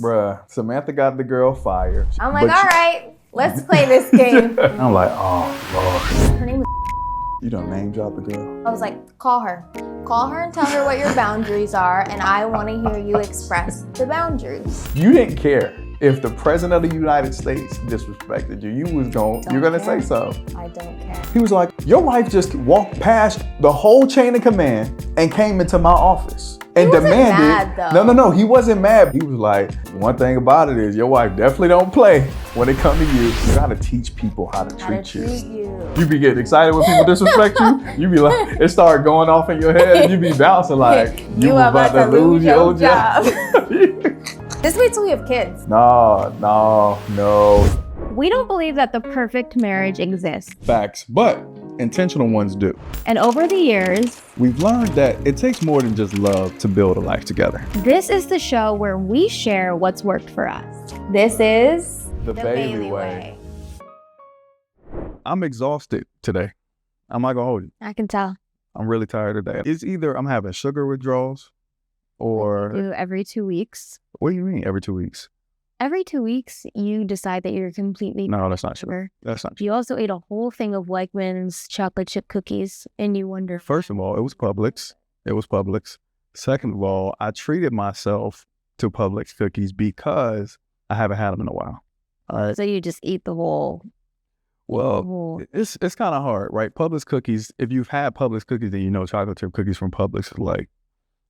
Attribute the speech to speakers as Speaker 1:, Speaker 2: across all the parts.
Speaker 1: Bruh, Samantha got the girl fired.
Speaker 2: I'm like, all right, let's play this game.
Speaker 1: I'm like, oh, Lord.
Speaker 2: Her name was...
Speaker 1: You done name drop the girl?
Speaker 2: I was like, call her. Call her and tell her what your boundaries are, and I want to hear you express the boundaries.
Speaker 1: You didn't care. If the president of the United States disrespected you, you're gonna say so.
Speaker 2: I don't care.
Speaker 1: He was like, your wife just walked past the whole chain of command and came into my office and
Speaker 2: wasn't
Speaker 1: demanded.
Speaker 2: mad, though.
Speaker 1: No, he wasn't mad. He was like, one thing about it is your wife definitely don't play when it comes to you. You gotta teach people how to treat you. You be getting excited when people disrespect you. You be like, it start going off in your head and you be bouncing like, you about to lose your job.
Speaker 2: Just wait till we have kids.
Speaker 1: No.
Speaker 3: We don't believe that the perfect marriage exists.
Speaker 1: Facts, but intentional ones do.
Speaker 3: And over the years,
Speaker 1: we've learned that it takes more than just love to build a life together.
Speaker 3: This is the show where we share what's worked for us.
Speaker 2: This is
Speaker 1: the Bailey way. I'm exhausted today. I'm not gonna hold you.
Speaker 3: I can tell.
Speaker 1: I'm really tired today. It's either I'm having sugar withdrawals or...
Speaker 3: You do every 2 weeks.
Speaker 1: What do you mean every 2 weeks?
Speaker 3: Every 2 weeks, you decide that you're completely...
Speaker 1: No, that's not true. That's not true.
Speaker 3: You also ate a whole thing of Wegmans chocolate chip cookies, and you wonder...
Speaker 1: First of all, it was Publix. Second of all, I treated myself to Publix cookies because I haven't had them in a while.
Speaker 3: So you just eat the whole...
Speaker 1: Well, it's kind of hard, right? Publix cookies, if you've had Publix cookies, then you know chocolate chip cookies from Publix is like,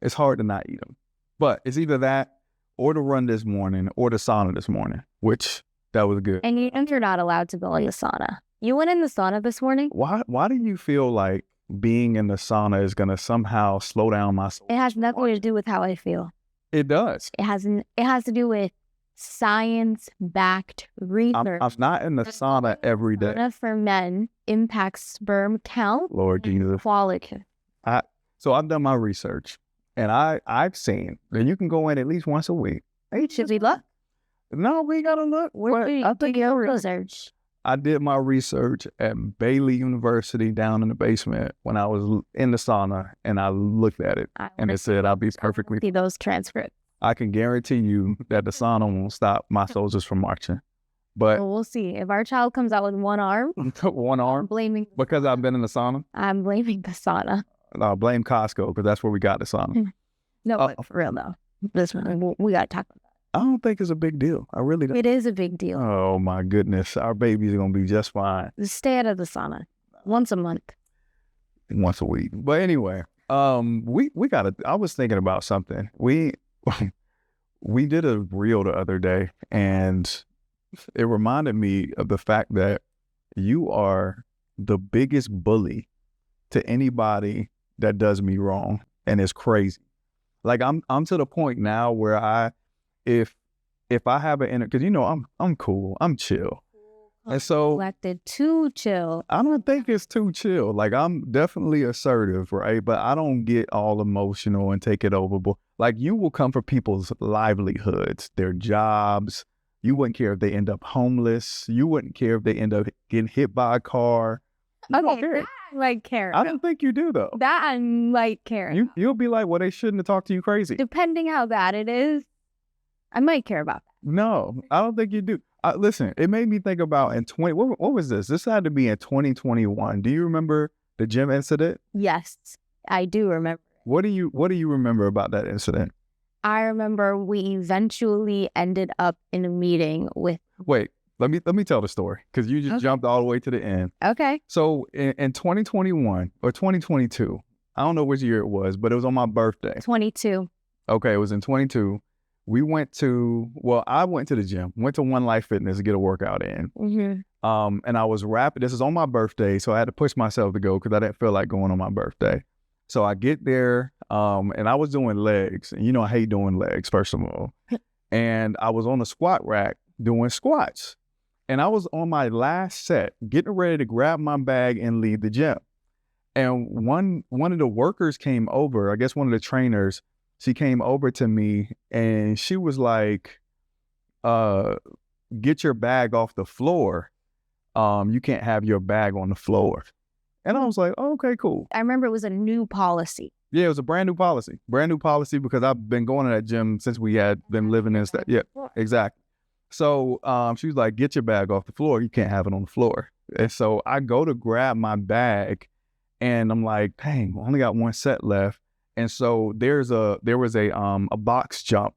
Speaker 1: it's hard to not eat them. But it's either that or the run this morning or the sauna this morning, which that was good.
Speaker 3: And you're not allowed to go in the sauna. You went in the sauna this morning?
Speaker 1: Why do you feel like being in the sauna is going to somehow slow down my soul?
Speaker 3: It has nothing to do with how I feel.
Speaker 1: It does.
Speaker 3: It has to do with science-backed research.
Speaker 1: I'm not in the sauna every day.
Speaker 3: Sauna for men impacts sperm count.
Speaker 1: Lord Jesus.
Speaker 3: Quality.
Speaker 1: So I've done my research, and I've seen that you can go in at least once a week.
Speaker 3: Should we look?
Speaker 1: No, we gotta look.
Speaker 3: Where do you do your research?
Speaker 1: I did my research at Bailey University down in the basement when I was in the sauna, and I looked at it, and it said I'll be perfectly.
Speaker 3: See those transcripts.
Speaker 1: I can guarantee you that the sauna won't stop my soldiers from marching. But
Speaker 3: well, we'll see. If our child comes out with one arm,
Speaker 1: I'm blaming because I've been in the sauna.
Speaker 3: I'm blaming the sauna.
Speaker 1: No, blame Costco because that's where we got the sauna.
Speaker 3: No, but for real though, this one we gotta talk about that.
Speaker 1: I don't think it's a big deal. I really don't.
Speaker 3: It is a big deal.
Speaker 1: Oh my goodness, our babies are gonna be just fine.
Speaker 3: Just stay out of the sauna once a month,
Speaker 1: once a week. But anyway, we gotta. I was thinking about something. We did a reel the other day, and it reminded me of the fact that you are the biggest bully to anybody that does me wrong, and it's crazy. Like I'm to the point now where if I have an because you know I'm cool, I'm chill, and so
Speaker 3: elected too chill.
Speaker 1: I don't think it's too chill. Like I'm definitely assertive, right? But I don't get all emotional and take it overboard. Like you will come for people's livelihoods, their jobs. You wouldn't care if they end up homeless. You wouldn't care if they end up getting hit by a car. I don't care.
Speaker 3: I might care.
Speaker 1: I don't think you do though.
Speaker 3: That I might care.
Speaker 1: You'll be like, well, they shouldn't have talked to you crazy.
Speaker 3: Depending how bad it is, I might care about that.
Speaker 1: No, I don't think you do. Listen, it made me think about what was this? This had to be in 2021. Do you remember the gym incident?
Speaker 3: Yes, I do remember.
Speaker 1: What do you remember about that incident?
Speaker 3: I remember we eventually ended up in a meeting with...
Speaker 1: Wait, let me tell the story because you just jumped all the way to the end.
Speaker 3: Okay.
Speaker 1: So in 2021 or 2022, I don't know which year it was, but it was on my birthday.
Speaker 3: 22.
Speaker 1: Okay, it was in 22. I went to the gym, went to One Life Fitness to get a workout in.
Speaker 3: Mm-hmm.
Speaker 1: And I was rapping. This is on my birthday, so I had to push myself to go because I didn't feel like going on my birthday. So I get there, and I was doing legs. And you know I hate doing legs, first of all. And I was on the squat rack doing squats. And I was on my last set, getting ready to grab my bag and leave the gym. And one of the workers came over, I guess one of the trainers, she came over to me and she was like, get your bag off the floor. You can't have your bag on the floor. And I was like, oh, okay, cool.
Speaker 3: I remember it was a new policy.
Speaker 1: Yeah, it was a brand new policy. Brand new policy because I've been going to that gym since we had been living in that. Yeah, exactly. So she was like, get your bag off the floor. You can't have it on the floor. And so I go to grab my bag and I'm like, dang, I only got one set left. And so there was a box jump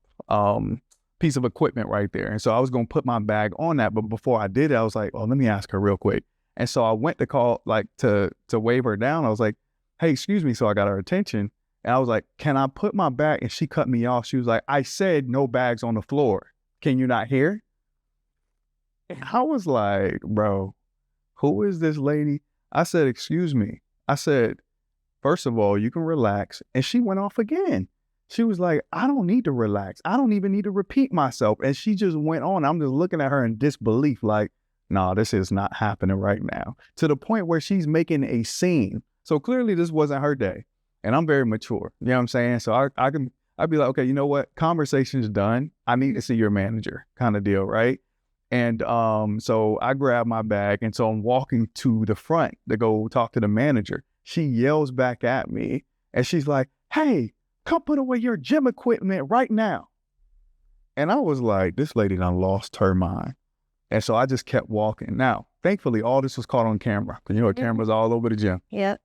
Speaker 1: piece of equipment right there. And so I was going to put my bag on that. But before I did it, I was like, oh, let me ask her real quick. And so I went to call, like to wave her down. I was like, hey, excuse me. So I got her attention. And I was like, can I put my bag? And she cut me off. She was like, I said no bags on the floor. Can you not hear? And I was like, bro, who is this lady? I said, excuse me. I said, first of all, you can relax. And she went off again. She was like, I don't need to relax. I don't even need to repeat myself. And she just went on. I'm just looking at her in disbelief, like, no, this is not happening right now. To the point where she's making a scene. So clearly this wasn't her day. And I'm very mature. You know what I'm saying? So I'd be like, okay, you know what? Conversation's done. I need to see your manager kind of deal, right? And so I grab my bag. And so I'm walking to the front to go talk to the manager. She yells back at me and she's like, hey, come put away your gym equipment right now. And I was like, this lady done lost her mind. And so I just kept walking. Now, thankfully, all this was caught on camera. Because, you know, cameras all over the gym.
Speaker 3: Yep.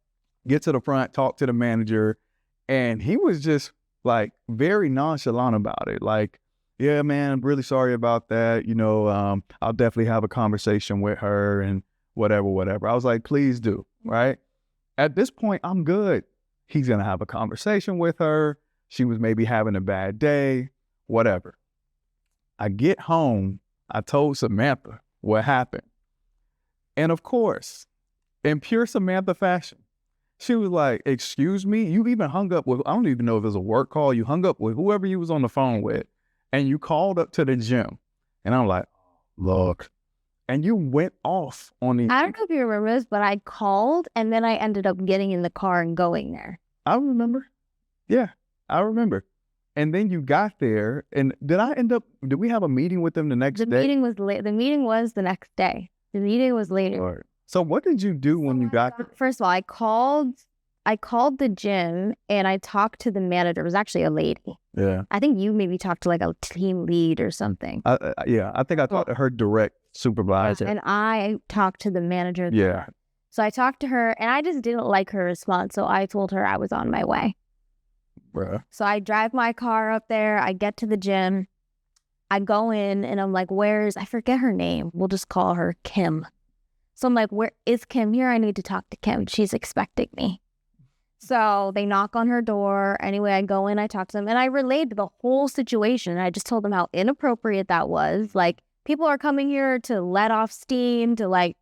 Speaker 1: Get to the front, talk to the manager. And he was just like very nonchalant about it. Like, yeah, man, I'm really sorry about that. You know, I'll definitely have a conversation with her and whatever. I was like, please do, right? At this point, I'm good. He's going to have a conversation with her. She was maybe having a bad day, whatever. I get home. I told Samantha what happened. And of course, in pure Samantha fashion, she was like, excuse me, you even hung up with, I don't even know if it was a work call. You hung up with whoever you was on the phone with and you called up to the gym. And I'm like, look, and you went off on the.
Speaker 3: I don't know if you remember this, but I called and then I ended up getting in the car and going there.
Speaker 1: I remember. Yeah, I remember. And then you got there, and did we have a meeting with them the next day?
Speaker 3: The meeting was the meeting was the next day. The meeting was later.
Speaker 1: Right. So what did you do when you got there?
Speaker 3: First of all, I called the gym and I talked to the manager. It was actually a lady.
Speaker 1: Yeah.
Speaker 3: I think you maybe talked to like a team lead or something.
Speaker 1: Yeah, I think I talked to her direct supervisor.
Speaker 3: And I talked to the manager.
Speaker 1: Yeah.
Speaker 3: So I talked to her and I just didn't like her response. So I told her I was on my way.
Speaker 1: Bruh.
Speaker 3: So I drive my car up there. I get to the gym. I go in and I'm like, I forget her name. We'll just call her Kim. So I'm like, where is Kim here? I need to talk to Kim. She's expecting me. So they knock on her door. Anyway, I go in, I talk to them, and I relayed the whole situation. I just told them how inappropriate that was. Like, people are coming here to let off steam, to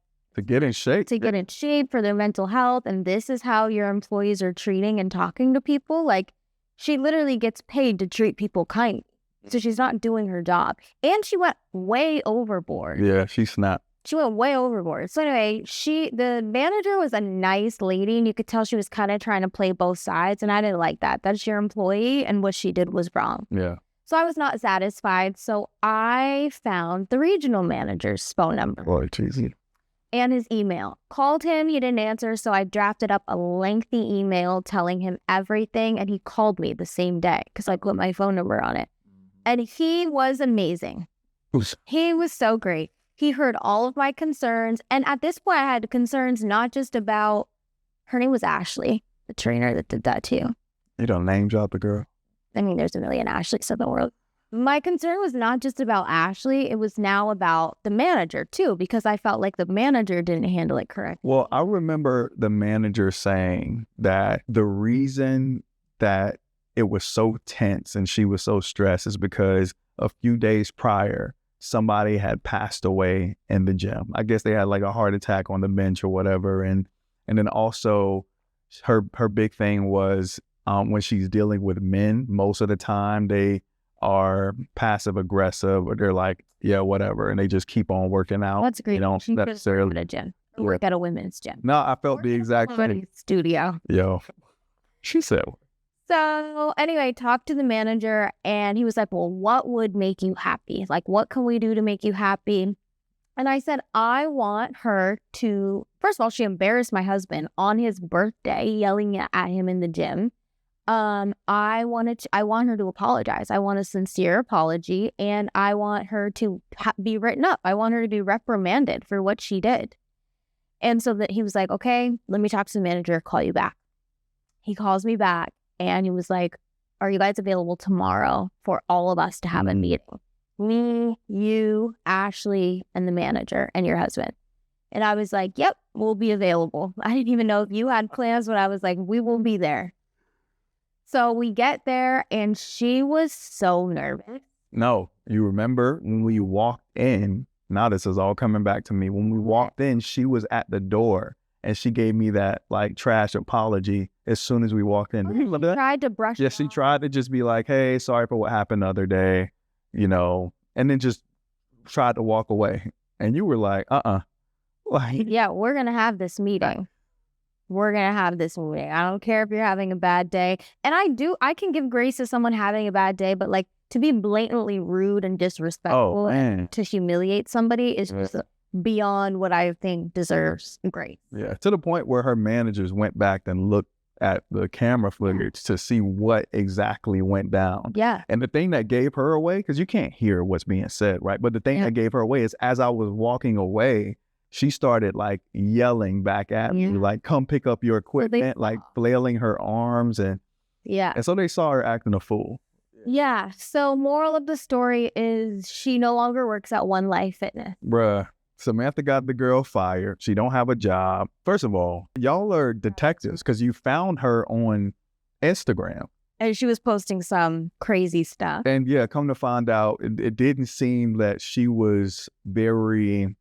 Speaker 1: get in shape.
Speaker 3: To get in shape for their mental health. And this is how your employees are treating and talking to people. Like, she literally gets paid to treat people kindly. So she's not doing her job. And she went way overboard.
Speaker 1: Yeah, she snapped.
Speaker 3: She went way overboard. So anyway, the manager was a nice lady, and you could tell she was kind of trying to play both sides, and I didn't like that. That's your employee, and what she did was wrong.
Speaker 1: Yeah.
Speaker 3: So I was not satisfied. So I found the regional manager's phone number.
Speaker 1: Boy, cheesy.
Speaker 3: And his email. Called him, he didn't answer, so I drafted up a lengthy email telling him everything, and he called me the same day because I put my phone number on it. And he was amazing. He was so great. He heard all of my concerns, and at this point, I had concerns not just about, her name was Ashley, the trainer that did that too.
Speaker 1: You don't name drop the girl.
Speaker 3: I mean, there's a million Ashleys in the world. My concern was not just about Ashley, it was now about the manager too, because I felt like the manager didn't handle it correctly.
Speaker 1: Well, I remember the manager saying that the reason that it was so tense and she was so stressed is because a few days prior, somebody had passed away in the gym. I guess they had like a heart attack on the bench or whatever. And then also her big thing was when she's dealing with men, most of the time they are passive aggressive or they're like, yeah, whatever. And they just keep on working out.
Speaker 3: That's great.
Speaker 1: You don't
Speaker 3: she
Speaker 1: necessarily
Speaker 3: at a gym. Work at a women's gym.
Speaker 1: No, I felt the exact same.
Speaker 3: Studio.
Speaker 1: Yo, she said.
Speaker 3: So anyway, talked to the manager and he was like, well, what would make you happy? Like, what can we do to make you happy? And I said, I want her to, first of all, she embarrassed my husband on his birthday, yelling at him in the gym. I want her to apologize. I want a sincere apology, and I want her to be written up. I want her to be reprimanded for what she did. And so that he was like, okay, let me talk to the manager, call you back. He calls me back and he was like, are you guys available tomorrow for all of us to have a meeting? Me, you, Ashley, and the manager and your husband. And I was like, yep, we'll be available. I didn't even know if you had plans, but I was like, we will be there. So we get there and she was so nervous.
Speaker 1: No, you remember when we walked in, now this is all coming back to me. When we walked in, she was at the door and she gave me that like trash apology as soon as we walked in.
Speaker 3: She tried to brush
Speaker 1: Yeah, she
Speaker 3: off.
Speaker 1: tried to just be like, hey, sorry for what happened the other day, you know, and then just tried to walk away. And you were like, like,
Speaker 3: yeah, we're going to have this meeting. We're going to have this meeting. I don't care if you're having a bad day. And I can give grace to someone having a bad day, but like to be blatantly rude and disrespectful and to humiliate somebody is just beyond what I think deserves grace.
Speaker 1: Yeah, to the point where her managers went back and looked at the camera footage to see what exactly went down.
Speaker 3: Yeah.
Speaker 1: And the thing that gave her away, because you can't hear what's being said, right? But the thing that gave her away is as I was walking away, she started like yelling back at me, like, come pick up your equipment, like flailing her arms. And so they saw her acting a fool.
Speaker 3: Yeah. So moral of the story is she no longer works at One Life Fitness.
Speaker 1: Bruh, Samantha got the girl fired. She don't have a job. First of all, y'all are detectives because you found her on Instagram.
Speaker 3: And she was posting some crazy stuff.
Speaker 1: And yeah, come to find out, it didn't seem that she was very...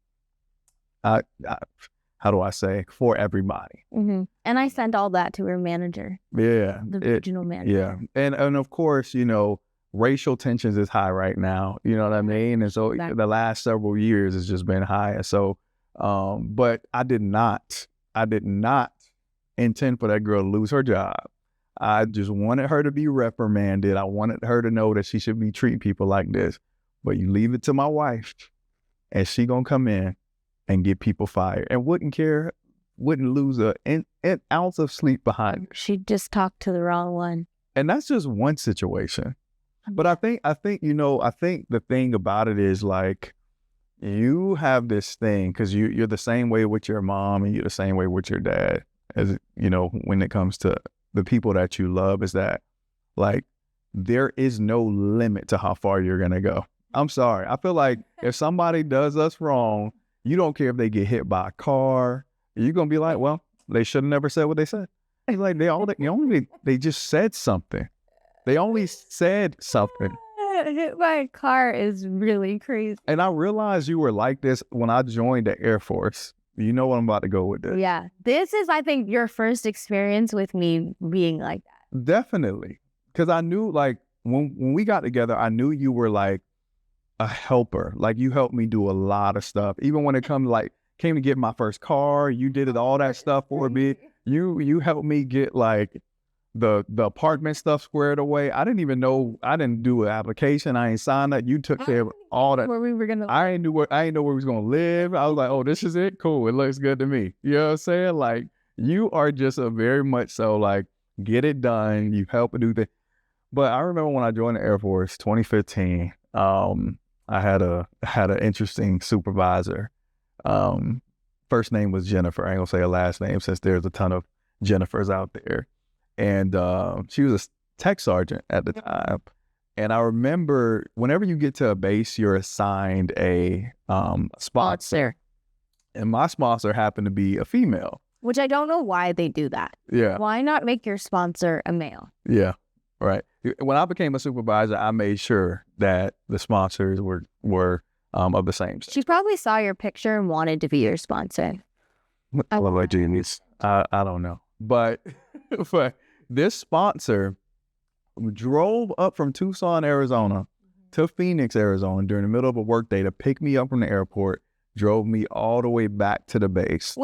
Speaker 1: how do I say, for everybody.
Speaker 3: Mm-hmm. And I sent all that to her manager.
Speaker 1: Yeah.
Speaker 3: The regional manager.
Speaker 1: Yeah. And of course, you know, racial tensions is high right now. You know what I mean? And so the last several years has just been high. And so, but I did not intend for that girl to lose her job. I just wanted her to be reprimanded. I wanted her to know that she should be treating people like this. But you leave it to my wife and she gonna come in and get people fired and wouldn't care, wouldn't lose an ounce of sleep behind it.
Speaker 3: She just talked to the wrong one.
Speaker 1: And that's just one situation. But I think, you know, I think the thing about it is like, you have this thing, because you're the same way with your mom and you're the same way with your dad, as, you know, when it comes to the people that you love, is that like, there is no limit to how far you're going to go. I'm sorry. I feel like if somebody does us wrong, you don't care if they get hit by a car. You're going to be like, well, they should have never said what they said. Like they just said something. They only said something.
Speaker 3: Hit by a car is really crazy.
Speaker 1: And I realized you were like this when I joined the Air Force. You know what I'm about to go with this.
Speaker 3: Yeah. This is, I think, your first experience with me being like that.
Speaker 1: Definitely. Because I knew, like, when we got together, I knew you were like a helper. Like, you helped me do a lot of stuff. Even when it came to get my first car, you did it, all that stuff for me. You helped me get like the apartment stuff squared away. I didn't even know, I didn't do an application. I ain't signed up. You took care of all that.
Speaker 3: Where we were gonna
Speaker 1: I ain't know where we was gonna live. I was like, oh, this is it? Cool. It looks good to me. You know what I'm saying? Like, you are just a very much so like, get it done. You help do things. But I remember when I joined the Air Force, 2015, I had an interesting supervisor. First name was Jennifer. I ain't gonna say her last name since there's a ton of Jennifers out there. And she was a tech sergeant at the time. And I remember whenever you get to a base, you're assigned a sponsor. And my sponsor happened to be a female.
Speaker 3: Which I don't know why they do that.
Speaker 1: Yeah.
Speaker 3: Why not make your sponsor a male?
Speaker 1: Yeah. Right. When I became a supervisor, I made sure that the sponsors were of the same sex.
Speaker 3: She probably saw your picture and wanted to be your sponsor.
Speaker 1: I love my genius. I don't know. But this sponsor drove up from Tucson, Arizona to Phoenix, Arizona during the middle of a workday to pick me up from the airport, drove me all the way back to the base.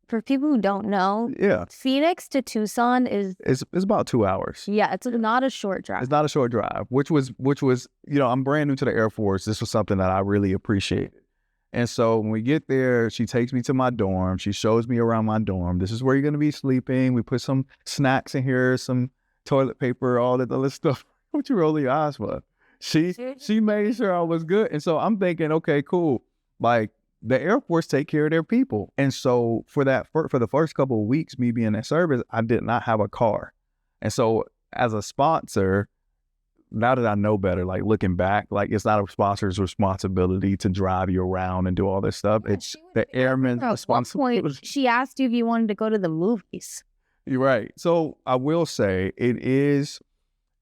Speaker 3: For people who don't know, Phoenix to Tucson is
Speaker 1: it's about 2 hours.
Speaker 3: Yeah, it's not a short drive.
Speaker 1: It's not a short drive, which was, you know, I'm brand new to the Air Force. This was something that I really appreciated. And so when we get there, she takes me to my dorm. She shows me around my dorm. This is where you're going to be sleeping. We put some snacks in here, some toilet paper, all that other stuff. What you rolling your eyes for? She made sure I was good. And so I'm thinking, okay, cool. Like, the Air Force take care of their people. And so for the first couple of weeks, me being in service, I did not have a car. And so as a sponsor, now that I know better, like looking back, like it's not a sponsor's responsibility to drive you around and do all this stuff. It's the airman's responsibility.
Speaker 3: At one point, she asked you if you wanted to go to the movies.
Speaker 1: You're right. So I will say it is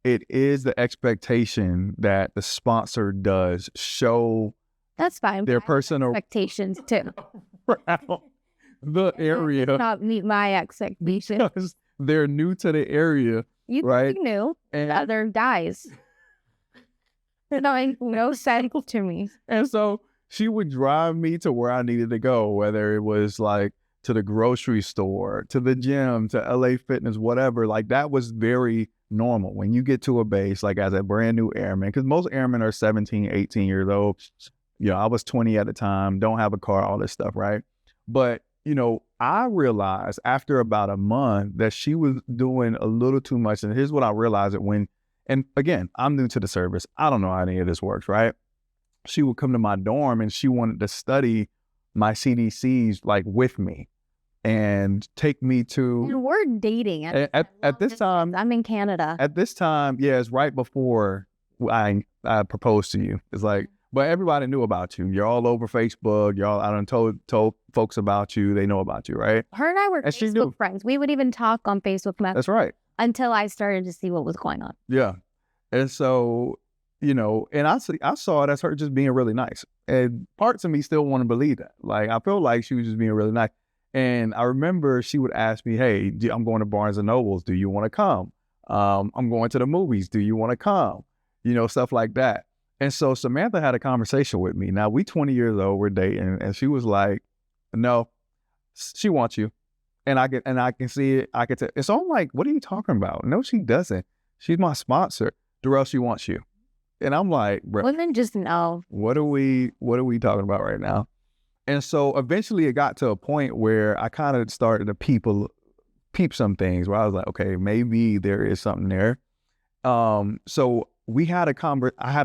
Speaker 1: the expectation that the sponsor does show.
Speaker 3: That's fine.
Speaker 1: Their personal
Speaker 3: expectations too.
Speaker 1: The area.
Speaker 3: Not meet my expectations.
Speaker 1: Because they're new to the area. Right?
Speaker 3: You knew. And other guys. It makes no sense to me.
Speaker 1: And so she would drive me to where I needed to go, whether it was like to the grocery store, to the gym, to LA Fitness, whatever. Like that was very normal. When you get to a base, like as a brand new airman, because most airmen are 17, 18 years old. I was 20 at the time, don't have a car, all this stuff, right? But, I realized after about a month that she was doing a little too much. And here's what I realized and again, I'm new to the service. I don't know how any of this works, right? She would come to my dorm and she wanted to study my CDCs like with me and take me to.
Speaker 3: And we're dating
Speaker 1: at this time.
Speaker 3: I'm in Canada.
Speaker 1: At this time, yeah, it's right before I proposed to you. It's like, but everybody knew about you. You're all over Facebook. I done told folks about you. They know about you, right?
Speaker 3: Her and I were Facebook friends. We would even talk on Facebook Messenger.
Speaker 1: That's right.
Speaker 3: Until I started to see what was going on.
Speaker 1: Yeah. And so, and I saw it as her just being really nice. And parts of me still want to believe that. Like, I feel like she was just being really nice. And I remember she would ask me, hey, I'm going to Barnes & Nobles. Do you want to come? I'm going to the movies. Do you want to come? Stuff like that. And so Samantha had a conversation with me. Now, we 20 years old, we're dating, and she was like, no, she wants you. And I can see it. I can tell. And so I'm like, what are you talking about? No, she doesn't. She's my sponsor. Durelle, she wants you. And I'm like,
Speaker 3: women just know.
Speaker 1: What are we talking about right now? And so eventually it got to a point where I kind of started to peep some things where I was like, okay, maybe there is something there. So I had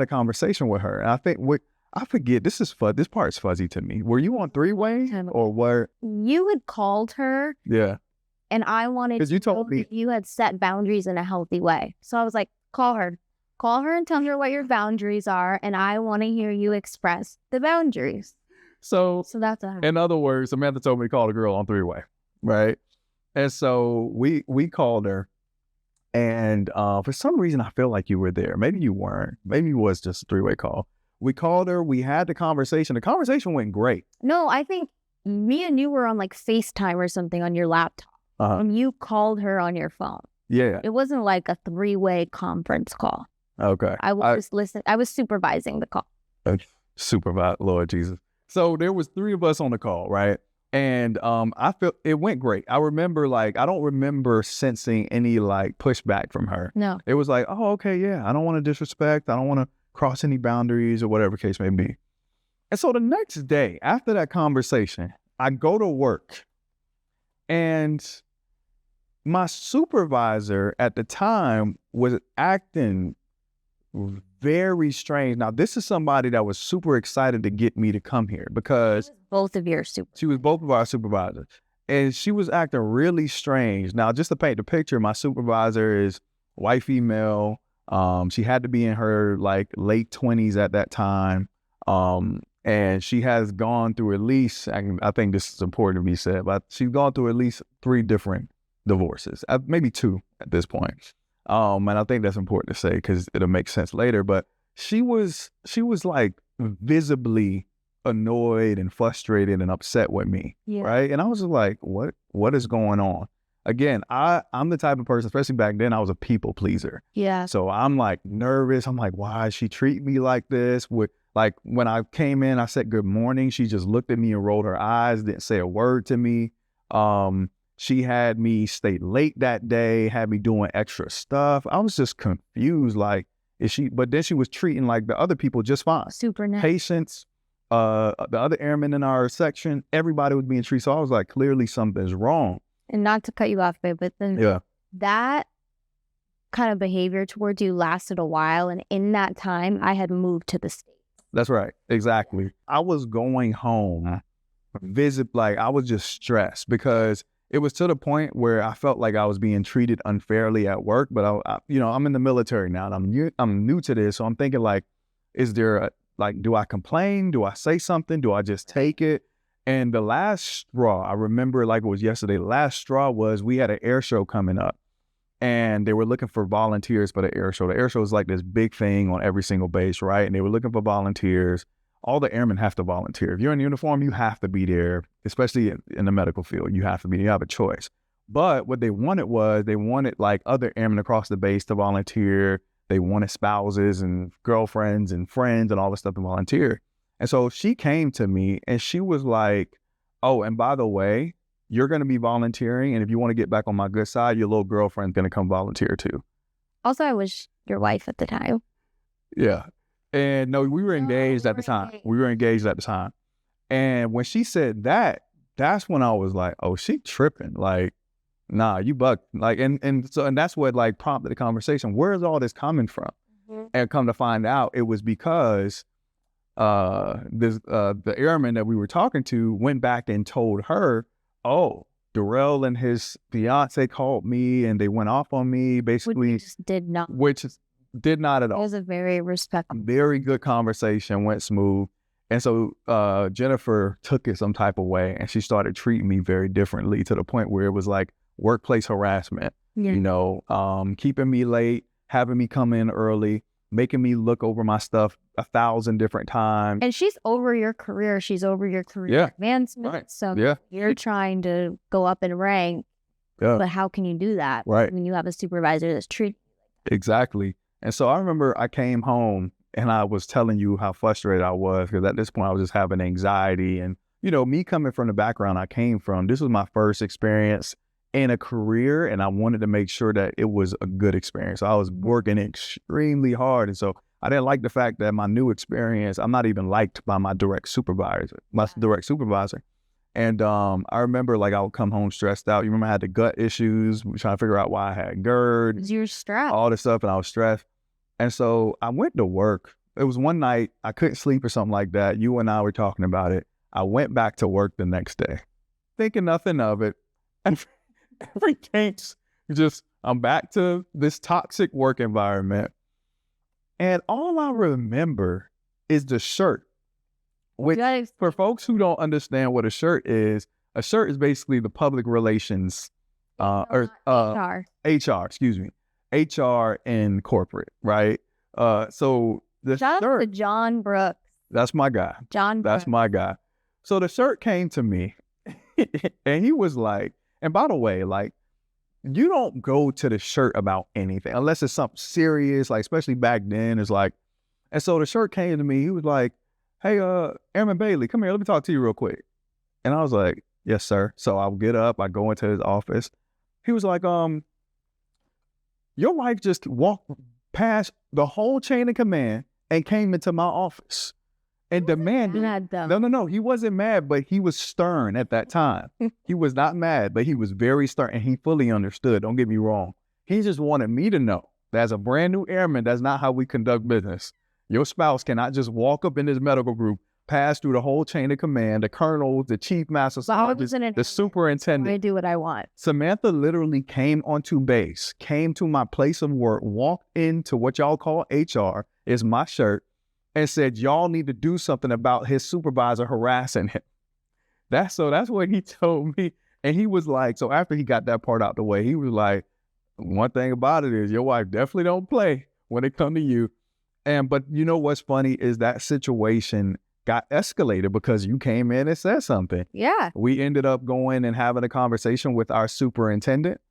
Speaker 1: a conversation with her, and I think I forget, this part's fuzzy to me. Were you on three-way or what?
Speaker 3: You had called her.
Speaker 1: Yeah.
Speaker 3: And I wanted
Speaker 1: to know if
Speaker 3: you had set boundaries in a healthy way. So I was like, call her and tell her what your boundaries are. And I want to hear you express the boundaries.
Speaker 1: So
Speaker 3: that's
Speaker 1: in other words, Samantha told me to call a girl on three-way, right? And so we called her. And for some reason, I feel like you were there. Maybe you weren't. Maybe it was just a three-way call. We called her. We had the conversation. The conversation went great.
Speaker 3: No, I think me and you were on like FaceTime or something on your laptop. And you called her on your phone.
Speaker 1: Yeah.
Speaker 3: It wasn't like a three-way conference call.
Speaker 1: Okay.
Speaker 3: I was just listening. I was supervising the call.
Speaker 1: Supervise, Lord Jesus. So there was three of us on the call, right? And I feel it went great. I remember I don't remember sensing any pushback from her.
Speaker 3: No.
Speaker 1: It was like, oh, okay, yeah, I don't want to disrespect. I don't want to cross any boundaries or whatever the case may be. And so the next day after that conversation, I go to work and my supervisor at the time was acting very strange. Now, this is somebody that was super excited to get me to come here because
Speaker 3: both of your
Speaker 1: she was both of our supervisors, and she was acting really strange. Now, just to paint the picture, my supervisor is white female. She had to be in her late 20s at that time, and she has gone through at least, I think this is important to be said, but she's gone through at least 3 different divorces, maybe 2 at this point. And I think that's important to say because it'll make sense later. But she was visibly annoyed and frustrated and upset with me, right? And I was just like, what is going on? Again, I'm the type of person, especially back then, I was a people pleaser.
Speaker 3: Yeah.
Speaker 1: So I'm nervous. I'm like, why is she treat me like this? When I came in, I said good morning. She just looked at me and rolled her eyes, didn't say a word to me. She had me stay late that day, had me doing extra stuff. I was just confused. But then she was treating the other people just fine.
Speaker 3: Super nice.
Speaker 1: Patience. the other airmen in our section, everybody was being treated. So I was like, clearly something's wrong.
Speaker 3: And not to cut you off, babe, but then
Speaker 1: Yeah.
Speaker 3: that kind of behavior towards you lasted a while. And in that time, I had moved to the States.
Speaker 1: That's right. Exactly. I was going home, I was just stressed because it was to the point where I felt like I was being treated unfairly at work. But I'm in the military now, and I'm new to this, so I'm thinking like, is there do I complain? Do I say something? Do I just take it? And the last straw, I remember like it was yesterday. The last straw was we had an air show coming up, and they were looking for volunteers for the air show. The air show is like this big thing on every single base, right? And they were looking for volunteers. All the airmen have to volunteer. If you're in uniform, you have to be there, especially in the medical field. You have to be there. You have a choice. But what they wanted like other airmen across the base to volunteer. They wanted spouses and girlfriends and friends and all this stuff to volunteer. And so she came to me and she was like, oh, and by the way, you're going to be volunteering. And if you want to get back on my good side, your little girlfriend's going to come volunteer too.
Speaker 3: Also, I was your wife at the time.
Speaker 1: Yeah. And no, we were engaged at the time. We were engaged at the time. And when she said that, that's when I was like, oh, she tripping. Like, nah, you bugged. Like, and that's what like prompted the conversation. Where is all this coming from? Mm-hmm. And come to find out, it was because the airman that we were talking to went back and told her, oh, Durelle and his fiance called me and they went off on me, basically.
Speaker 3: Which did not
Speaker 1: at all.
Speaker 3: It was a very respectful,
Speaker 1: very good conversation, went smooth. And so Jennifer took it some type of way and she started treating me very differently to the point where it was like workplace harassment, keeping me late, having me come in early, making me look over my stuff 1,000 different times.
Speaker 3: And she's over your career. She's over your career advancement. Right. So you're trying to go up in rank. Yeah. But how can you do that when you have a supervisor that's treating you?
Speaker 1: Exactly. And so I remember I came home and I was telling you how frustrated I was because at this point I was just having anxiety. And, me coming from the background I came from, this was my first experience in a career and I wanted to make sure that it was a good experience. So I was working extremely hard. And so I didn't like the fact that my new experience, I'm not even liked by my direct supervisor. And I remember like I would come home stressed out. You remember I had the gut issues, trying to figure out why I had GERD.
Speaker 3: You're stressed.
Speaker 1: All this stuff, and I was stressed. And so I went to work. It was one night, I couldn't sleep or something like that. You and I were talking about it. I went back to work the next day, thinking nothing of it. And everything's just, I'm back to this toxic work environment. And all I remember is the shirt. Which, for folks who don't understand what a shirt is basically the public relations, HR in corporate, right? So the
Speaker 3: Shout
Speaker 1: shirt.
Speaker 3: out to John Brooks.
Speaker 1: That's my guy. That's my guy. So the shirt came to me and he was like, and by the way, like, you don't go to the shirt about anything unless it's something serious, like, especially back then. It's like, and so the shirt came to me. He was like, hey, Airman Bailey, come here. Let me talk to you real quick. And I was like, yes, sir. So I'll get up. I go into his office. He was like, your wife just walked past the whole chain of command and came into my office and demanded. No. He wasn't mad, but he was stern at that time. He was not mad, but he was very stern and he fully understood. Don't get me wrong. He just wanted me to know that as a brand new airman, that's not how we conduct business. Your spouse cannot just walk up in this medical group, pass through the whole chain of command, the colonel, the chief master sergeant, the superintendent.
Speaker 3: I do what I want.
Speaker 1: Samantha literally came onto base, came to my place of work, walked into what y'all call HR, is my shirt, and said, y'all need to do something about his supervisor harassing him. That's what he told me. And he was like, so after he got that part out the way, he was like, one thing about it is your wife definitely don't play when it come to you. But you know what's funny is that situation got escalated because you came in and said something.
Speaker 3: Yeah.
Speaker 1: We ended up going and having a conversation with our superintendent.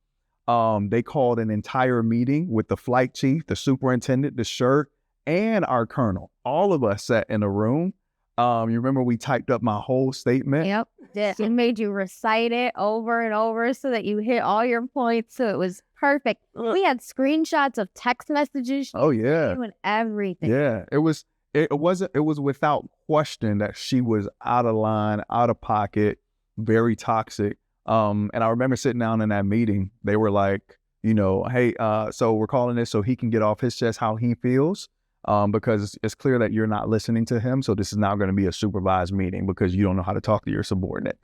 Speaker 1: They called an entire meeting with the flight chief, the superintendent, the shirt, and our colonel. All of us sat in a room. You remember we typed up my whole statement?
Speaker 3: Yep. It made you recite it over and over so that you hit all your points. So it was perfect. We had screenshots of text messages.
Speaker 1: Oh, yeah.
Speaker 3: And everything.
Speaker 1: Yeah. It was, It wasn't. It was without question that she was out of line, out of pocket, very toxic. And I remember sitting down in that meeting. They were like, hey, so we're calling this so he can get off his chest how he feels. Because it's clear that you're not listening to him. So this is now going to be a supervised meeting because you don't know how to talk to your subordinate.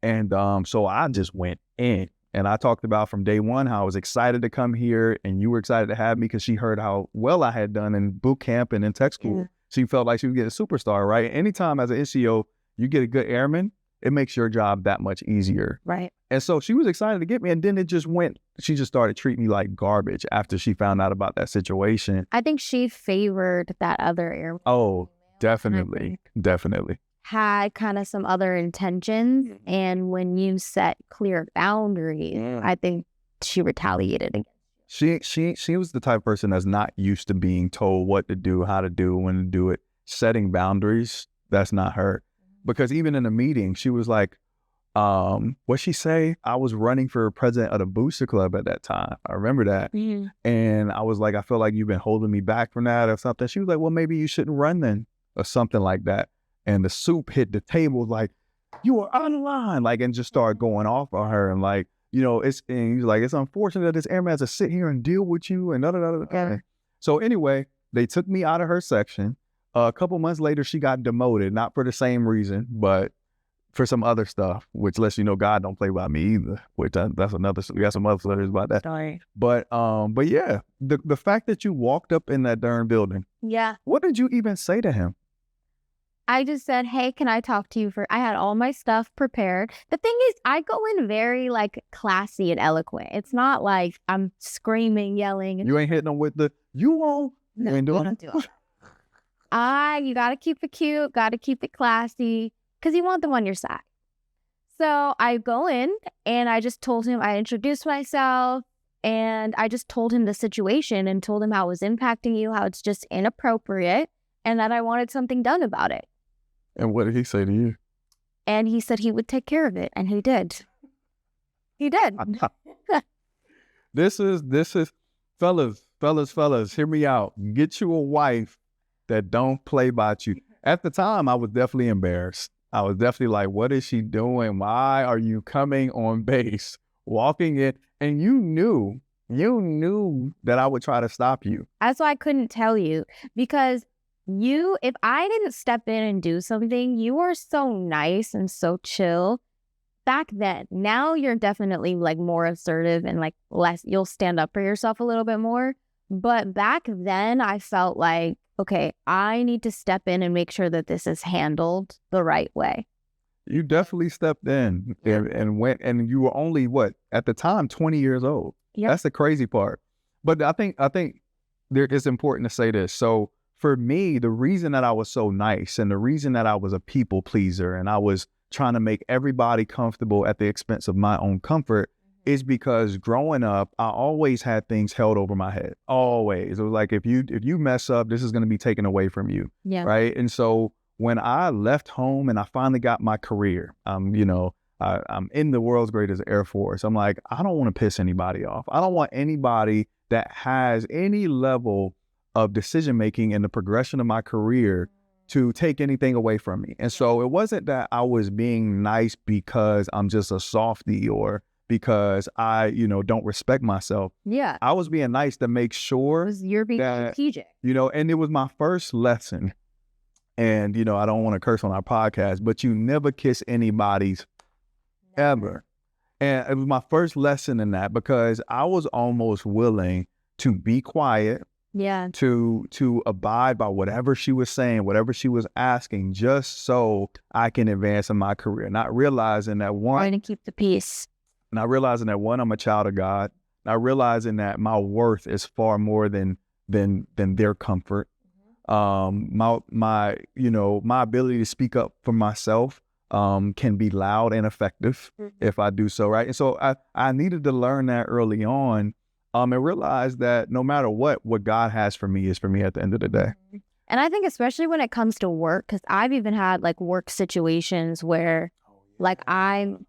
Speaker 1: And so I just went in. And I talked about from day one how I was excited to come here and you were excited to have me because she heard how well I had done in boot camp and in tech school.
Speaker 3: Yeah.
Speaker 1: She felt like she would get a superstar, right? Anytime as an NCO, you get a good airman, it makes your job that much easier.
Speaker 3: Right.
Speaker 1: And so she was excited to get me. And then she just started treating me like garbage after she found out about that situation.
Speaker 3: I think she favored that other airman.
Speaker 1: Oh, definitely. Definitely.
Speaker 3: Had kind of some other intentions, and when you set clear boundaries, I think she retaliated against you.
Speaker 1: She was the type of person that's not used to being told what to do, how to do, when to do it. Setting boundaries, that's not her. Because even in a meeting, she was like, what'd she say? I was running for president of the Booster Club at that time. I remember that. And I was like, I feel like you've been holding me back from that or something. She was like, well, maybe you shouldn't run then, or something like that. And the soup hit the table like, you are on the line, like, and just started going off on her. And like, he's like, it's unfortunate that this airman has to sit here and deal with you and da. So anyway, they took me out of her section. A couple months later, she got demoted, not for the same reason, but for some other stuff, which lets you know God don't play by me either. Which that's another. We got some other stories about that.
Speaker 3: Sorry.
Speaker 1: But yeah, the fact that you walked up in that darn building.
Speaker 3: Yeah.
Speaker 1: What did you even say to him?
Speaker 3: I just said, hey, can I talk to you I had all my stuff prepared. The thing is, I go in very like classy and eloquent. It's not like I'm screaming, yelling.
Speaker 1: You ain't hitting them with you won't.
Speaker 3: No,
Speaker 1: you ain't doing
Speaker 3: I don't do it. You got to keep it cute, got to keep it classy, because you want them on your side. So I go in and I just told him, I introduced myself and I just told him the situation and told him how it was impacting you, how it's just inappropriate, and that I wanted something done about it.
Speaker 1: And what did he say to you?
Speaker 3: And he said he would take care of it, and he did. He did.
Speaker 1: This is, fellas, hear me out. Get you a wife that don't play by you. At the time, I was definitely embarrassed. I was definitely like, what is she doing? Why are you coming on base, walking in? And you knew that I would try to stop you.
Speaker 3: That's why I couldn't tell you, because if I didn't step in and do something, you were so nice and so chill back then. Now you're definitely like more assertive and like less, you'll stand up for yourself a little bit more. But back then I felt like, okay, I need to step in and make sure that this is handled the right way.
Speaker 1: You definitely stepped in and went, and you were only at the time, 20 years old.
Speaker 3: Yep.
Speaker 1: That's the crazy part. But I think it's important to say this. So for me, the reason that I was so nice and the reason that I was a people pleaser and I was trying to make everybody comfortable at the expense of my own comfort is because growing up, I always had things held over my head. Always. It was like, if you mess up, this is going to be taken away from you.
Speaker 3: Yeah.
Speaker 1: Right. And so when I left home and I finally got my career, I'm in the world's greatest Air Force. I'm like, I don't want to piss anybody off. I don't want anybody that has any level of decision-making in the progression of my career to take anything away from me. And so it wasn't that I was being nice because I'm just a softie or because I, don't respect myself.
Speaker 3: Yeah.
Speaker 1: I was being nice to make sure
Speaker 3: you're being strategic.
Speaker 1: And it was my first lesson. And, I don't want to curse on our podcast, but you never kiss anybody's ever. And it was my first lesson in that because I was almost willing to be quiet.
Speaker 3: Yeah.
Speaker 1: To abide by whatever she was saying, whatever she was asking, just so I can advance in my career. Not realizing that
Speaker 3: trying to keep the peace.
Speaker 1: Not realizing that I'm a child of God. Not realizing that my worth is far more than their comfort. My ability to speak up for myself can be loud and effective if I do so right. And so I needed to learn that early on. And realize that no matter what God has for me is for me at the end of the day.
Speaker 3: And I think especially when it comes to work, because I've even had like work situations where like I'm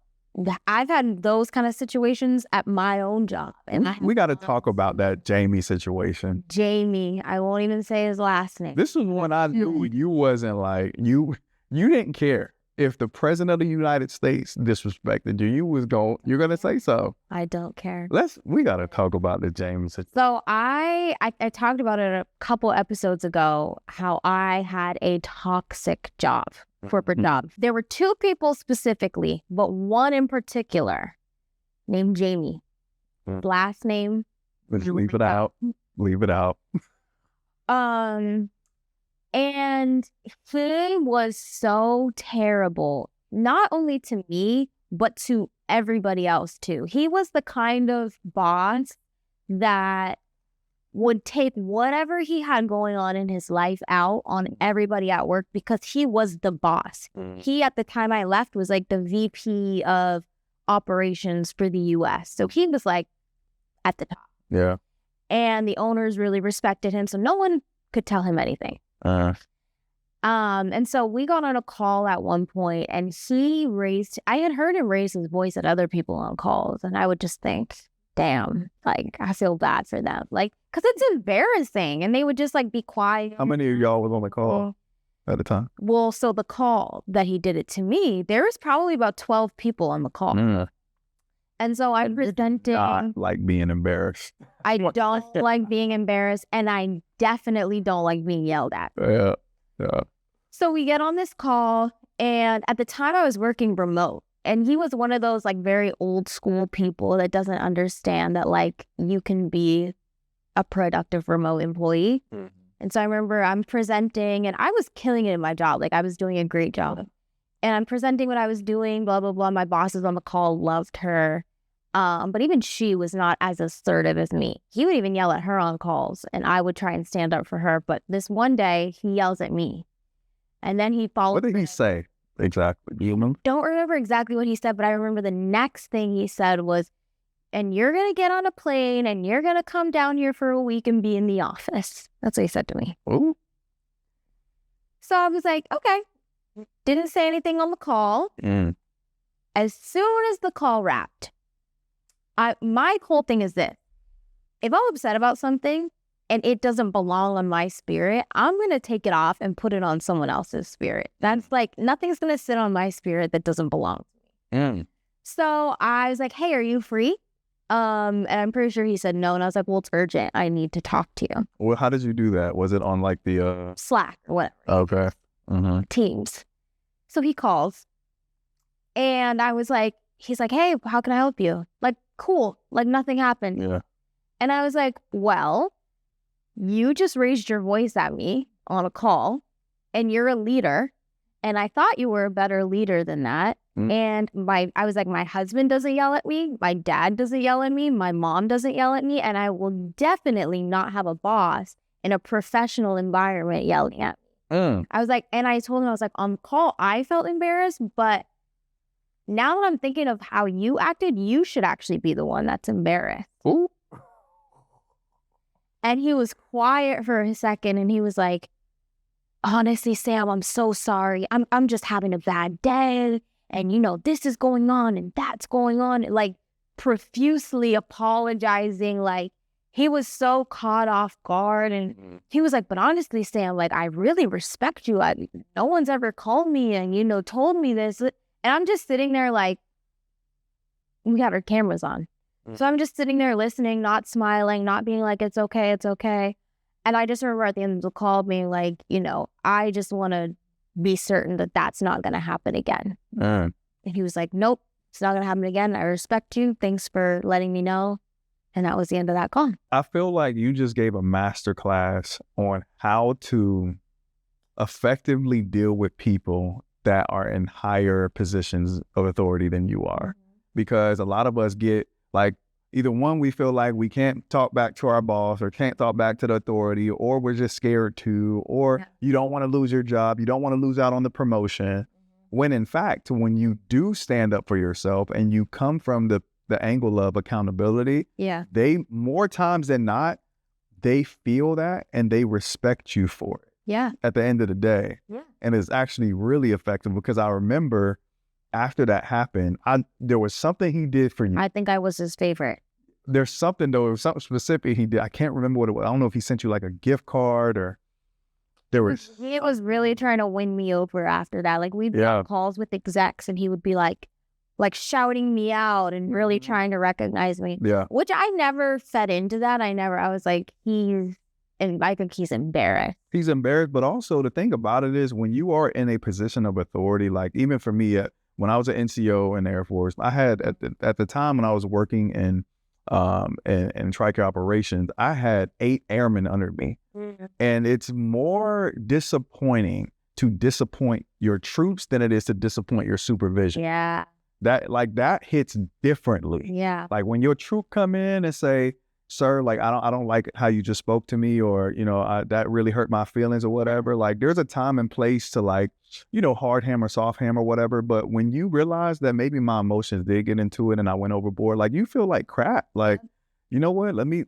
Speaker 3: I've had those kind of situations at my own job. And
Speaker 1: We got to talk about that Jamie situation.
Speaker 3: Jamie, I won't even say his last name.
Speaker 1: This is when I knew you wasn't like, you didn't care if the president of the United States disrespected you. You're going to say so.
Speaker 3: I don't care.
Speaker 1: We got to talk about the Jamie situation.
Speaker 3: So I talked about it a couple episodes ago, how I had a toxic job, corporate job. There were two people specifically, but one in particular named Jamie. Last name.
Speaker 1: Leave it out. Leave it out.
Speaker 3: And he was so terrible, not only to me, but to everybody else too. He was the kind of boss that would take whatever he had going on in his life out on everybody at work because he was the boss. He, at the time I left, was like the VP of operations for the US. So he was like at the top.
Speaker 1: Yeah.
Speaker 3: And the owners really respected him. So no one could tell him anything. And so we got on a call at one point and I had heard him raise his voice at other people on calls. And I would just think, damn, like, I feel bad for them. Like, cause it's embarrassing. And they would just like be quiet.
Speaker 1: How many of y'all was on the call at the time?
Speaker 3: Well, so the call that he did it to me, there was probably about 12 people on the call. And so I presented.
Speaker 1: Not like being embarrassed.
Speaker 3: I don't like being embarrassed, and I definitely don't like being yelled at.
Speaker 1: Yeah.
Speaker 3: So we get on this call, and at the time I was working remote, and he was one of those like very old school people that doesn't understand that like you can be a productive remote employee. And so I remember I'm presenting, and I was killing it in my job. Like I was doing a great job. And I'm presenting what I was doing, blah, blah, blah. My bosses on the call loved her. But even she was not as assertive as me. He would even yell at her on calls, and I would try and stand up for her. But this one day, he yells at me. And then he followed.
Speaker 1: What did he say exactly? Do you remember?
Speaker 3: Don't remember exactly what he said, but I remember the next thing he said was, and you're going to get on a plane, and you're going to come down here for a week and be in the office. That's what he said to me.
Speaker 1: Ooh.
Speaker 3: So I was like, okay. Didn't say anything on the call. As soon as the call wrapped, my whole thing is this. If I'm upset about something and it doesn't belong on my spirit, I'm going to take it off and put it on someone else's spirit. That's like, nothing's going to sit on my spirit that doesn't belong to me. So I was like, hey, are you free? And I'm pretty sure he said no. And I was like, well, it's urgent. I need to talk to you.
Speaker 1: Well, how did you do that? Was it on like the
Speaker 3: Slack or whatever.
Speaker 1: Okay.
Speaker 3: Teams. So he calls, and I was like, he's like, hey, how can I help you? Like, cool. Like nothing happened.
Speaker 1: Yeah.
Speaker 3: And I was like, well, you just raised your voice at me on a call, and you're a leader. And I thought you were a better leader than that. And I was like, my husband doesn't yell at me. My dad doesn't yell at me. My mom doesn't yell at me. And I will definitely not have a boss in a professional environment yelling at me. I was like, and I told him, I was like, on call, I felt embarrassed, but now that I'm thinking of how you acted, you should actually be the one that's embarrassed.
Speaker 1: Ooh.
Speaker 3: And he was quiet for a second, and he was like, honestly, Sam, I'm so sorry. I'm just having a bad day, and you know, this is going on and that's going on, like profusely apologizing, like he was so caught off guard. And he was like, but honestly, Sam, like, I really respect you. No one's ever called me and, you know, told me this. And I'm just sitting there like, we got our cameras on. So I'm just sitting there listening, not smiling, not being like, it's okay, it's okay. And I just remember at the end of the call being like, you know, I just want to be certain that that's not going to happen again. And he was like, nope, it's not going to happen again. I respect you. Thanks for letting me know. And that was the end of that call.
Speaker 1: I feel like you just gave a master class on how to effectively deal with people that are in higher positions of authority than you are. Because a lot of us get like, either one, we feel like we can't talk back to our boss or can't talk back to the authority, or we're just scared to, or you don't want to lose your job. You don't want to lose out on the promotion. When in fact, when you do stand up for yourself and you come from the angle of accountability, they more times than not, they feel that and they respect you for it. At the end of the day. And it's actually really effective, because I remember after that happened, there was something he did for you.
Speaker 3: I think I was his favorite.
Speaker 1: There's something though, it was something specific he did. I can't remember what it was. I don't know if he sent you like a gift card or there was.
Speaker 3: He was really trying to win me over after that. Like we'd be on calls with execs and he would be like shouting me out and really trying to recognize me.
Speaker 1: Yeah.
Speaker 3: Which I never fed into that. I was like, I think he's embarrassed.
Speaker 1: He's embarrassed, but also the thing about it is when you are in a position of authority, like even for me, when I was an NCO in the Air Force, I had at the time when I was working in Tri-Care operations, I had 8 airmen under me. And it's more disappointing to disappoint your troops than it is to disappoint your supervision.
Speaker 3: Yeah.
Speaker 1: That hits differently.
Speaker 3: Yeah.
Speaker 1: Like when your troop come in and say, sir, like, I don't like how you just spoke to me, or, you know, that really hurt my feelings or whatever. Like there's a time and place to, like, you know, hard hammer, soft hammer, whatever. But when you realize that maybe my emotions did get into it and I went overboard, like you feel like crap. Like, you know what? Let me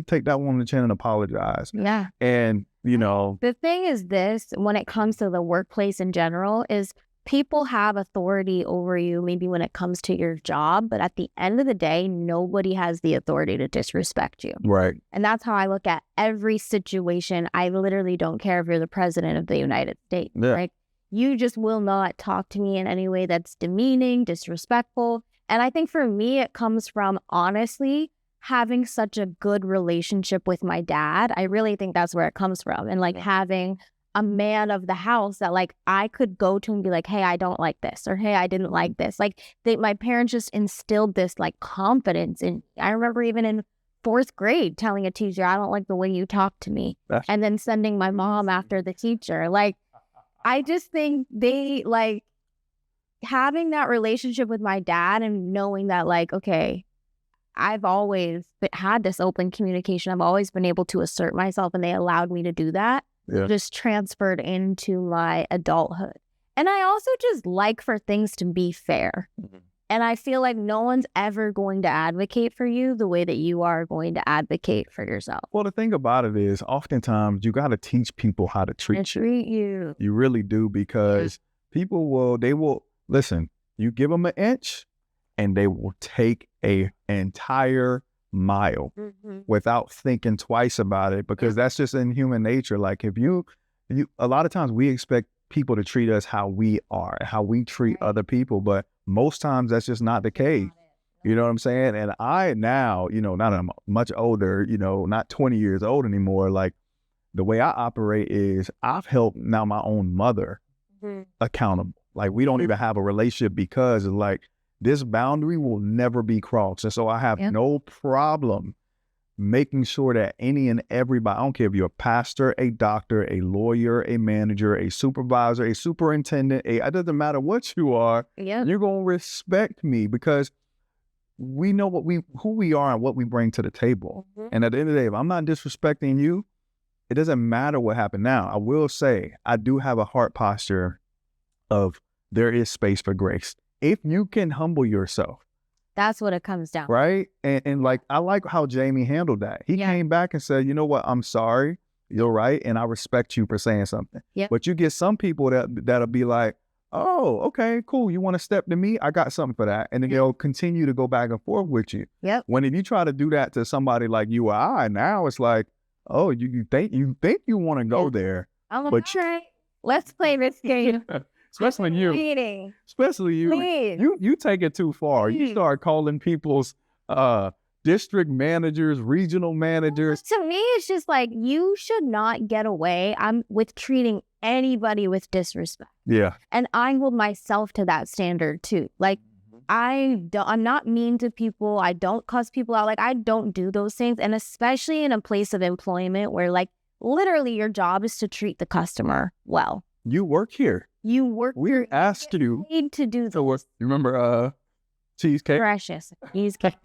Speaker 1: take that one on the chin and apologize.
Speaker 3: Yeah.
Speaker 1: And, you know,
Speaker 3: the thing is this, when it comes to the workplace in general, is people have authority over you maybe when it comes to your job, but at the end of the day, nobody has the authority to disrespect you.
Speaker 1: Right.
Speaker 3: And that's how I look at every situation. I literally don't care if you're the president of the United States, right? You just will not talk to me in any way that's demeaning, disrespectful. And I think for me, it comes from honestly having such a good relationship with my dad. I really think that's where it comes from. And like having a man of the house that like I could go to and be like, hey, I don't like this, or hey, I didn't like this. Like my parents just instilled this like confidence in. I remember even in 4th grade telling a teacher, I don't like the way you talk to me. And then sending my mom after the teacher. Like, I just think they like having that relationship with my dad and knowing that like, okay, I've always had this open communication. I've always been able to assert myself and they allowed me to do that. Just transferred into my adulthood. And I also just like for things to be fair. And I feel like no one's ever going to advocate for you the way that you are going to advocate for yourself.
Speaker 1: Well, the thing about it is oftentimes you got to teach people how to treat
Speaker 3: you.
Speaker 1: You really do, because people they will listen, you give them an inch and they will take an entire mile without thinking twice about it, because that's just in human nature. Like if you a lot of times we expect people to treat us how we are, how we treat other people, but most times that's just not the case. You know what I'm saying? And I now, you know, now that I'm much older, you know, not 20 years old anymore, like the way I operate is I've held now my own mother accountable. Like we don't even have a relationship because it's like this boundary will never be crossed. And so I have no problem making sure that any and everybody, I don't care if you're a pastor, a doctor, a lawyer, a manager, a supervisor, a superintendent, it doesn't matter what you are, you're going to respect me because we know who we are and what we bring to the table. And at the end of the day, if I'm not disrespecting you, it doesn't matter what happened. Now, I will say I do have a heart posture of there is space for grace. If you can humble yourself.
Speaker 3: That's what it comes down.
Speaker 1: Right? And like, I like how Jamie handled that. He came back and said, you know what? I'm sorry. You're right. And I respect you for saying something. But you get some people that'll be like, oh, okay, cool. You want to step to me? I got something for that. And then they'll continue to go back and forth with you. When if you try to do that to somebody like you or I, now it's like, oh, you think you want to go there.
Speaker 3: I'm like, all right, let's play this game.
Speaker 1: Especially you. You take it too far. You start calling people's district managers, regional managers.
Speaker 3: To me, it's just like you should not get away with treating anybody with disrespect. And I hold myself to that standard too. Like I'm not mean to people. I don't cuss people out. Like I don't do those things. And especially in a place of employment where like literally your job is to treat the customer well.
Speaker 1: You work here. We asked you
Speaker 3: to do this.
Speaker 1: You remember Cheesecake?
Speaker 3: Precious. Cheesecake.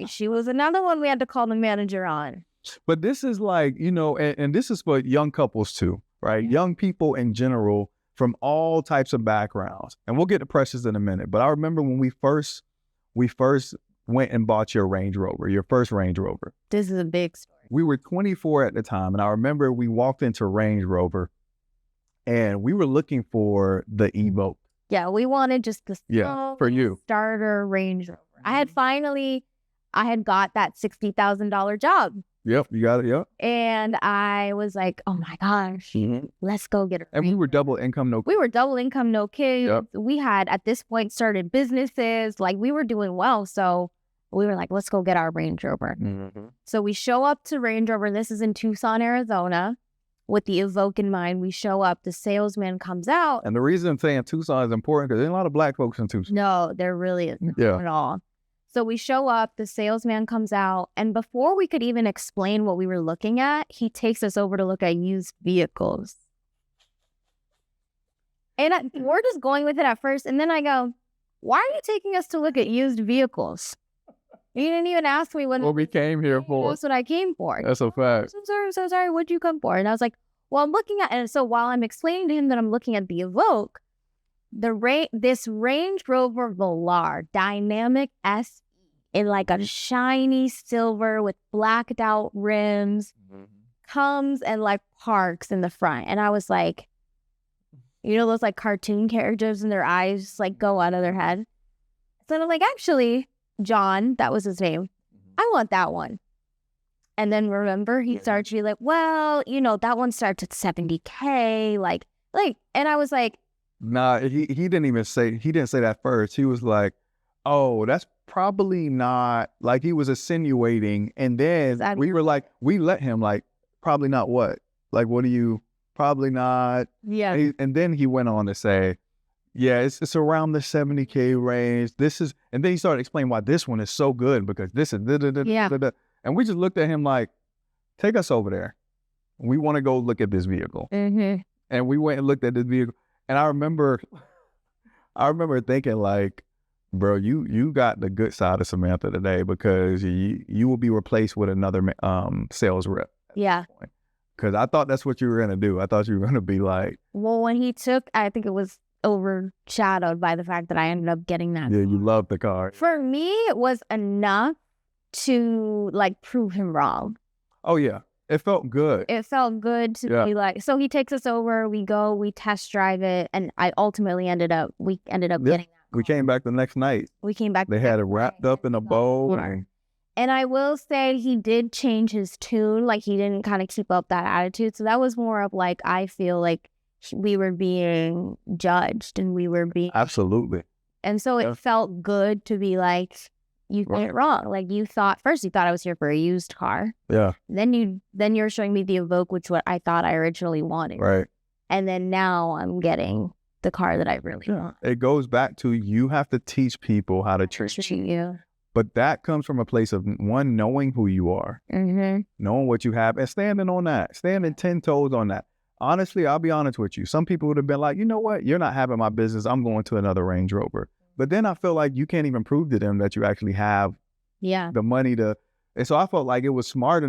Speaker 3: She was another one we had to call the manager on.
Speaker 1: But this is like, you know, and this is for young couples too, right? Young people in general from all types of backgrounds. And we'll get to Precious in a minute. But I remember when we first went and bought your Range Rover, your first Range Rover.
Speaker 3: This is a big story.
Speaker 1: We were 24 at the time. And I remember we walked into Range Rover and we were looking for the Evoque.
Speaker 3: Yeah, we wanted just the
Speaker 1: for you.
Speaker 3: starter Range Rover. I had got that $60,000 job.
Speaker 1: Yep, you got it. Yep.
Speaker 3: And I was like, oh my gosh, let's go get it.
Speaker 1: And we were double income, no.
Speaker 3: We were double income, no kids.
Speaker 1: Yep.
Speaker 3: We had at this point started businesses. Like we were doing well. So we were like, let's go get our Range Rover. So we show up to Range Rover. This is in Tucson, Arizona. With the Evoque in mind, we show up. The salesman comes out.
Speaker 1: And the reason I'm saying Tucson is important because there's a lot of black folks in Tucson.
Speaker 3: No, there really isn't at all. So we show up, the salesman comes out, and before we could even explain what we were looking at, he takes us over to look at used vehicles. And we're just going with it at first, and then I go, why are you taking us to look at used vehicles? You didn't even ask me what
Speaker 1: we came here for.
Speaker 3: That's what I came for.
Speaker 1: That's a fact.
Speaker 3: I'm so sorry. What'd you come for? And I was like, well, I'm looking at, and so while I'm explaining to him that I'm looking at the Evoque, this Range Rover Velar Dynamic SE in like a shiny silver with blacked out rims comes and like parks in the front. And I was like, you know, those like cartoon characters and their eyes just like go out of their head. So I'm like, actually, John, that was his name. I want that one. And then remember, he started to be like, well, you know, that one starts at $70K. Like, and I was like,
Speaker 1: nah, he didn't say that first. He was like, oh, that's probably not, like he was insinuating. And then we were like, we let him like, probably not what? Like, what do you, probably not.
Speaker 3: Yeah.
Speaker 1: And then he went on to say, yeah, it's around the 70K range. And then he started explaining why this one is so good because this is and we just looked at him like, take us over there. We want to go look at this vehicle. And we went and looked at this vehicle. And I remember thinking like, bro, you got the good side of Samantha today because you will be replaced with another sales rep.
Speaker 3: Yeah.
Speaker 1: Because I thought that's what you were going to do. I thought you were going to be like.
Speaker 3: Well, when he took, I think it was overshadowed by the fact that I ended up getting that.
Speaker 1: Yeah, you love the car.
Speaker 3: For me, it was enough to like prove him wrong.
Speaker 1: Oh, yeah. It felt good.
Speaker 3: It felt good to be like, so he takes us over, we go, we test drive it, and I ultimately ended up getting that.
Speaker 1: We came back the next night.
Speaker 3: We came back.
Speaker 1: They had it wrapped up in a bow.
Speaker 3: And I will say he did change his tune. Like he didn't kind of keep up that attitude. So that was more of like, I feel like we were being judged and we were being.
Speaker 1: Absolutely.
Speaker 3: And so it felt good to be like, you did it wrong. Like first you thought I was here for a used car.
Speaker 1: Yeah.
Speaker 3: Then you're showing me the Evoque, which what I thought I originally wanted.
Speaker 1: Right.
Speaker 3: And then now I'm getting the car that I really want.
Speaker 1: It goes back to you have to teach people how to treat
Speaker 3: you.
Speaker 1: But that comes from a place of one, knowing who you are, knowing what you have, and standing on that, standing 10 toes on that. Honestly, I'll be honest with you. Some people would have been like, you know what? You're not having my business. I'm going to another Range Rover. But then I feel like you can't even prove to them that you actually have the money to. And so I felt like it was smart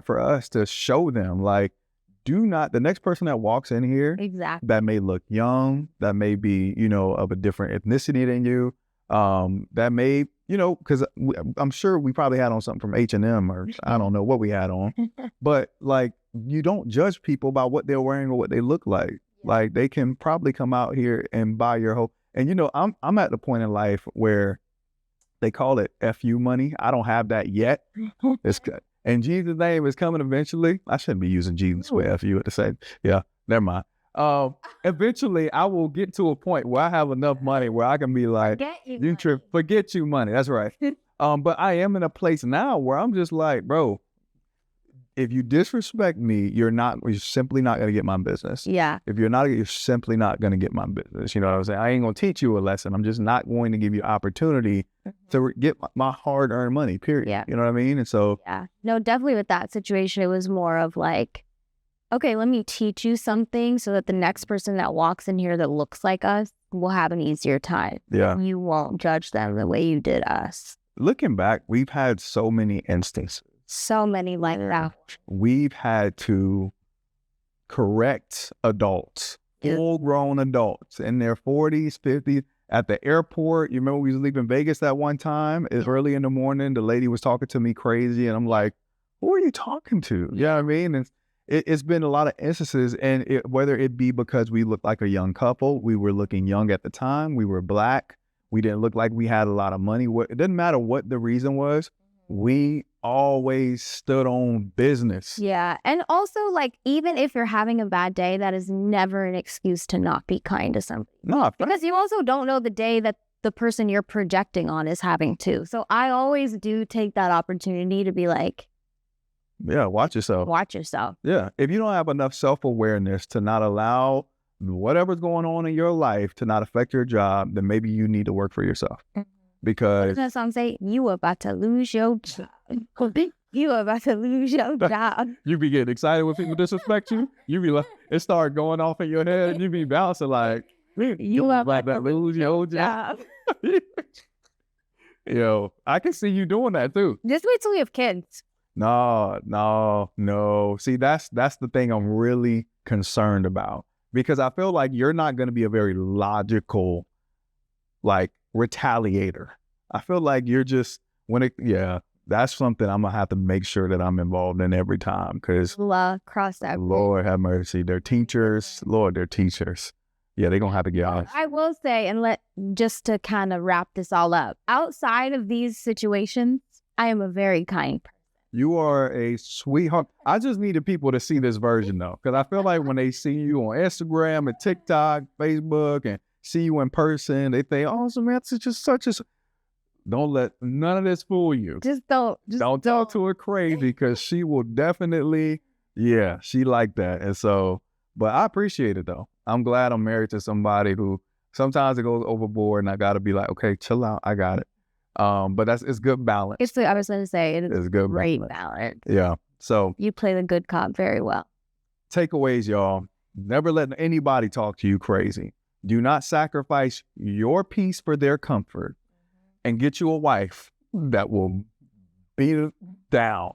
Speaker 1: for us to show them, like, the next person that walks in here that may look young, that may be, of a different ethnicity than you, that may, because I'm sure we probably had on something from H&M or I don't know what we had on, but like, you don't judge people by what they're wearing or what they look like. Like they can probably come out here and buy your whole, and I'm at the point in life where they call it FU money. I don't have that yet. It's good. And Jesus' name is coming eventually. I shouldn't be using Jesus with FU at the same. Yeah, never mind. Eventually I will get to a point where I have enough money where I can be like, forget you money. That's right. But I am in a place now where I'm just like, bro, if you disrespect me, you're simply not going to get my business.
Speaker 3: Yeah.
Speaker 1: If you're not, you're simply not going to get my business. You know what I'm saying? I ain't going to teach you a lesson. I'm just not going to give you opportunity to get my hard-earned money, period.
Speaker 3: Yeah.
Speaker 1: You know what I mean? And so.
Speaker 3: Yeah. No, definitely with that situation, it was more of like, okay, let me teach you something so that the next person that walks in here that looks like us will have an easier time.
Speaker 1: Yeah.
Speaker 3: You won't judge them the way you did us.
Speaker 1: Looking back, we've had so many instances.
Speaker 3: So many like that.
Speaker 1: We've had to correct adults, full-grown adults in their 40s, 50s. At the airport, you remember we was leaving Vegas that one time? It's early in the morning. The lady was talking to me crazy, and I'm like, who are you talking to? You know what I mean? it's been a lot of instances, and whether it be because we looked like a young couple, we were looking young at the time, we were Black, we didn't look like we had a lot of money. It didn't matter what the reason was. We always stood on business.
Speaker 3: Yeah. And also, like, even if you're having a bad day, that is never an excuse to not be kind to somebody.
Speaker 1: No,
Speaker 3: because you also don't know the day that the person you're projecting on is having too. So I always do take that opportunity to be like,
Speaker 1: yeah, watch yourself.
Speaker 3: Watch yourself.
Speaker 1: Yeah. If you don't have enough self-awareness to not allow whatever's going on in your life to not affect your job, then maybe you need to work for yourself. Because
Speaker 3: what does that song say? You about to lose your job. You about to lose your job.
Speaker 1: You be getting excited when people disrespect you. You be like, it start going off in your head, and you be bouncing like,
Speaker 3: you about to
Speaker 1: lose your job. Yo, I can see you doing that too.
Speaker 3: Just wait till we have kids.
Speaker 1: No. See, that's the thing I'm really concerned about, because I feel like you're not going to be a very logical, like, retaliator. I feel like you're just that's something I'm gonna have to make sure that I'm involved in every time, because
Speaker 3: cross that.
Speaker 1: Lord have mercy, they're teachers. Yeah, they're gonna have to get out.
Speaker 3: I will say, and just to kind of wrap this all up, outside of these situations, I am a very kind person.
Speaker 1: You are a sweetheart. I just needed people to see this version though, because I feel like when they see you on Instagram and TikTok, Facebook, and see you in person, they think, oh, Samantha's just such a... Don't let none of this fool you. Don't talk to her crazy, because she will definitely, she like that. And so, but I appreciate it though. I'm glad I'm married to somebody who sometimes it goes overboard, and I got to be like, okay, chill out. I got it. But it's good balance.
Speaker 3: I was going to say, it's
Speaker 1: good
Speaker 3: great balance.
Speaker 1: Yeah. So
Speaker 3: you play the good cop very well.
Speaker 1: Takeaways, y'all. Never let anybody talk to you crazy. Do not sacrifice your peace for their comfort, and get you a wife that will beat it down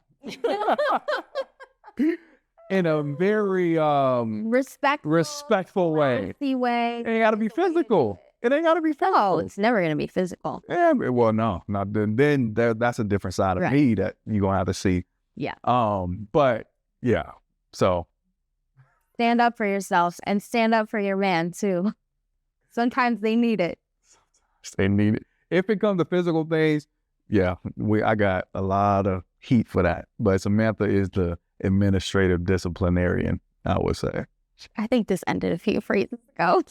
Speaker 1: in a very respectful way.
Speaker 3: It
Speaker 1: ain't got to be physical. It ain't got to be physical.
Speaker 3: No, it's never going to be physical.
Speaker 1: Yeah, well, no. Not then that's a different side of me that you're going to have to see.
Speaker 3: Yeah.
Speaker 1: But yeah. So
Speaker 3: stand up for yourself, and stand up for your man too. Sometimes they need it.
Speaker 1: If it comes to physical things, I got a lot of heat for that. But Samantha is the administrative disciplinarian, I would say.
Speaker 3: I think this ended a few phrases ago.